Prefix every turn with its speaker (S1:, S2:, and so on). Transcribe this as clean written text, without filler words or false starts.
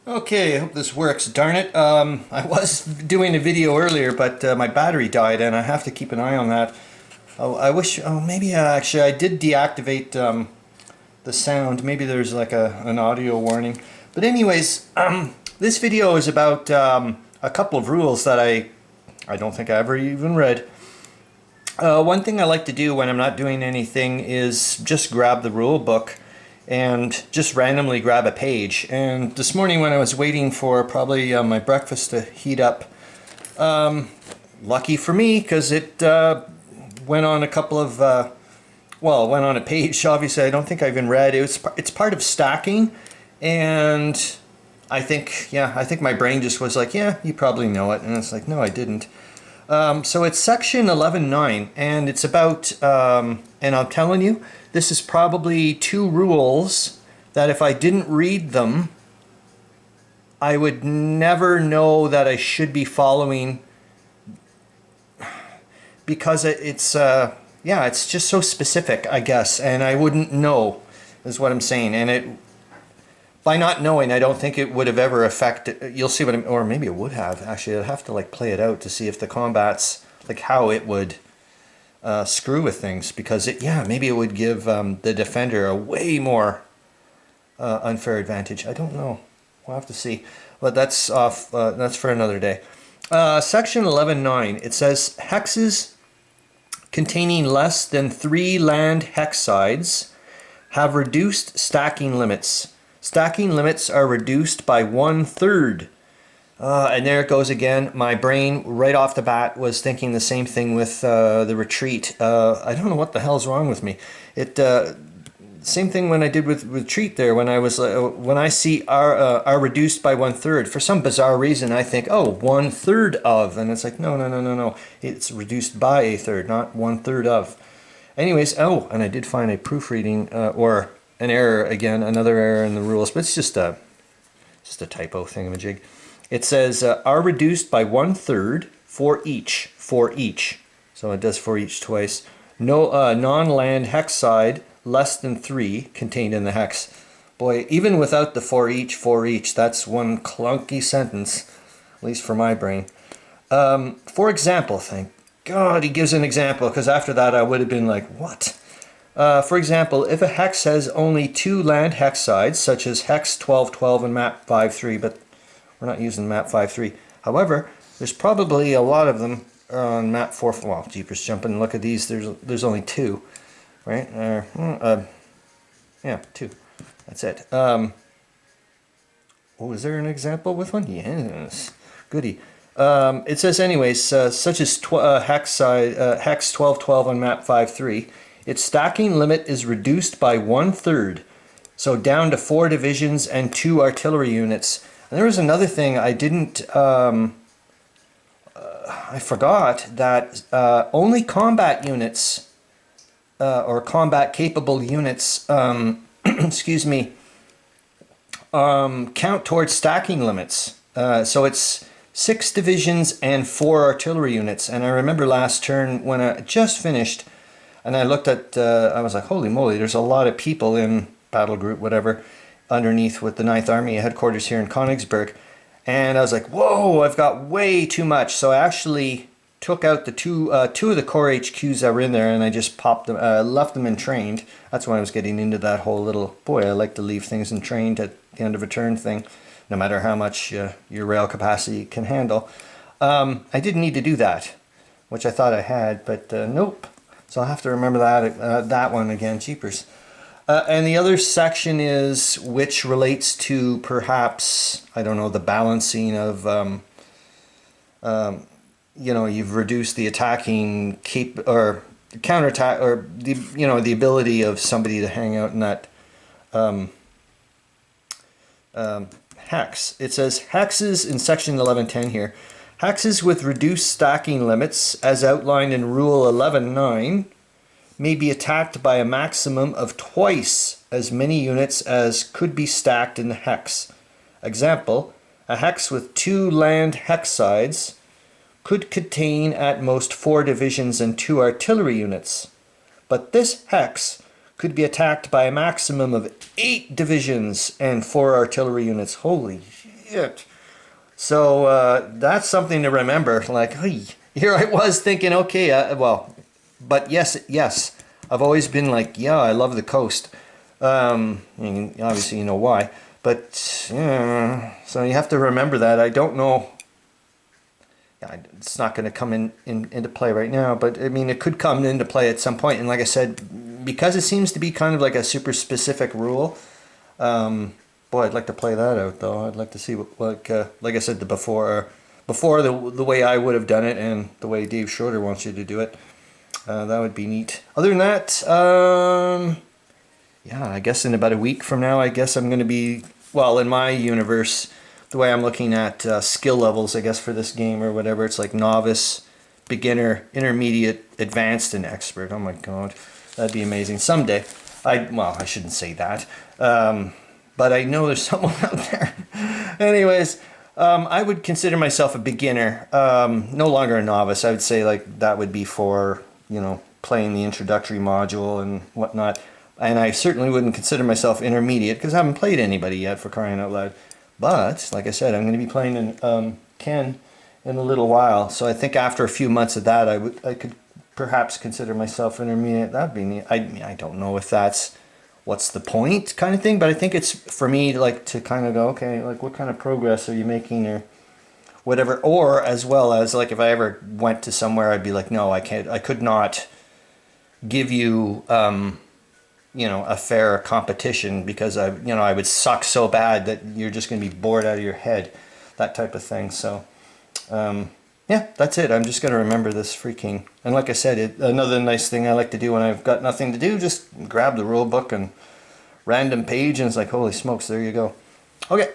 S1: Okay, I hope this works. Darn it. I was doing a video earlier, but my battery died and I have to keep an eye on that. Oh, I wish, oh, maybe actually I did deactivate the sound. Maybe there's like an audio warning. But anyways, this video is about a couple of rules that I don't think I ever even read. One thing I like to do when I'm not doing anything is just grab the rule book and just randomly grab a page. And this morning when I was waiting for probably my breakfast to heat up, lucky for me, because it went on a couple of, well, it went on a page, obviously I don't think I even read. It's part of stacking, and I think my brain just was like, yeah, you probably know it. And it's like, no, I didn't. So it's section 11.9, and it's about, and I'm telling you, this is probably two rules that if I didn't read them, I would never know that I should be following, because it's just so specific, I guess, and I wouldn't know, is what I'm saying. And by not knowing, I don't think it would have ever affected, you'll see what I'm, or maybe it would have, actually. I'd have to like play it out to see if the combats, like how it would screw with things, because maybe it would give the defender a way more unfair advantage. I don't know. We'll have to see. But that's off. That's for another day. Section 11.9. It says hexes containing less than 3 land hexsides have reduced stacking limits. Stacking limits are reduced by 1/3. And there it goes again. My brain, right off the bat, was thinking the same thing with the retreat. I don't know what the hell's wrong with me. Same thing when I did with retreat there. When I see are reduced by 1/3, for some bizarre reason, I think, oh, 1/3 of, and it's like, no. It's reduced by 1/3, not 1/3 of. Anyways, oh, and I did find a proofreading or an error again, another error in the rules, but it's just a typo thingamajig. It says are reduced by 1/3 for each. So it does for each twice. No non-land hexside less than 3 contained in the hex. Boy, even without the for each, that's one clunky sentence, at least for my brain. For example, thank God he gives an example, because after that I would have been like, what? For example, if a hex has only 2 land hexsides, such as hex 1212 and map 53, but we're not using map 5.3. However, there's probably a lot of them on map 4. Well, jeepers jumping, look at these. There's only 2, right? Yeah, 2. That's it. Oh, is there an example with one? Yes. Goody. It says anyways, such as hex 1212 on map 5.3, its stacking limit is reduced by 1/3. So down to 4 divisions and 2 artillery units. And there was another thing I didn't, I forgot that only combat units or combat capable units, excuse me, count towards stacking limits. So it's 6 divisions and 4 artillery units. And I remember last turn when I just finished and I looked at, I was like, holy moly, there's a lot of people in battle group, whatever, underneath with the 9th Army headquarters here in Königsberg, and I was like, whoa, I've got way too much. So I actually took out the two of the core HQs that were in there, and I just popped them, left them in trained. That's when I was getting into that whole little, boy, I like to leave things in trained at the end of a turn thing, no matter how much your rail capacity can handle. I didn't need to do that, which I thought I had, but nope. So I'll have to remember that one again, jeepers. And the other section is which relates to perhaps, I don't know, the balancing of, you've reduced the attacking or counterattack, or the ability of somebody to hang out in that hex. It says hexes in section 11.10 here. Hexes with reduced stacking limits, as outlined in Rule 11.9, may be attacked by a maximum of twice as many units as could be stacked in the hex. Example, a hex with 2 land hexsides could contain at most 4 divisions and 2 artillery units, but this hex could be attacked by a maximum of 8 divisions and 4 artillery units. Holy shit. So that's something to remember. Like, hey, here I was thinking, okay, well, but yes, I've always been like, yeah, I love the coast. And obviously, you know why. But yeah, so you have to remember that. I don't know. Yeah, it's not going to come into play right now, but I mean, it could come into play at some point. And like I said, because it seems to be kind of like a super specific rule. Boy, I'd like to play that out though. I'd like to see what, like I said, the before the way I would have done it and the way Dave Schroeder wants you to do it. That would be neat. Other than that, yeah, I guess in about a week from now, I guess I'm going to be, well, in my universe, the way I'm looking at skill levels, I guess, for this game or whatever, it's like novice, beginner, intermediate, advanced, and expert. Oh my god, that'd be amazing. Someday, well, I shouldn't say that, but I know there's someone out there. Anyways, I would consider myself a beginner, no longer a novice. I would say like that would be for, you know, playing the introductory module and whatnot. And I certainly wouldn't consider myself intermediate because I haven't played anybody yet, for crying out loud. But, like I said, I'm going to be playing in Ken in a little while. So I think after a few months of that, I could perhaps consider myself intermediate. That'd be neat. I don't know if that's what's the point kind of thing, but I think it's for me like to kind of go, okay, like what kind of progress are you making or whatever. Or as well as like if I ever went to somewhere, I'd be like, no, I can't. I could not give you... you know, a fair competition because I would suck so bad that you're just going to be bored out of your head, that type of thing. So, yeah, that's it. I'm just going to remember this freaking, and like I said, another nice thing I like to do when I've got nothing to do, just grab the rule book and random page and it's like, holy smokes, there you go. Okay,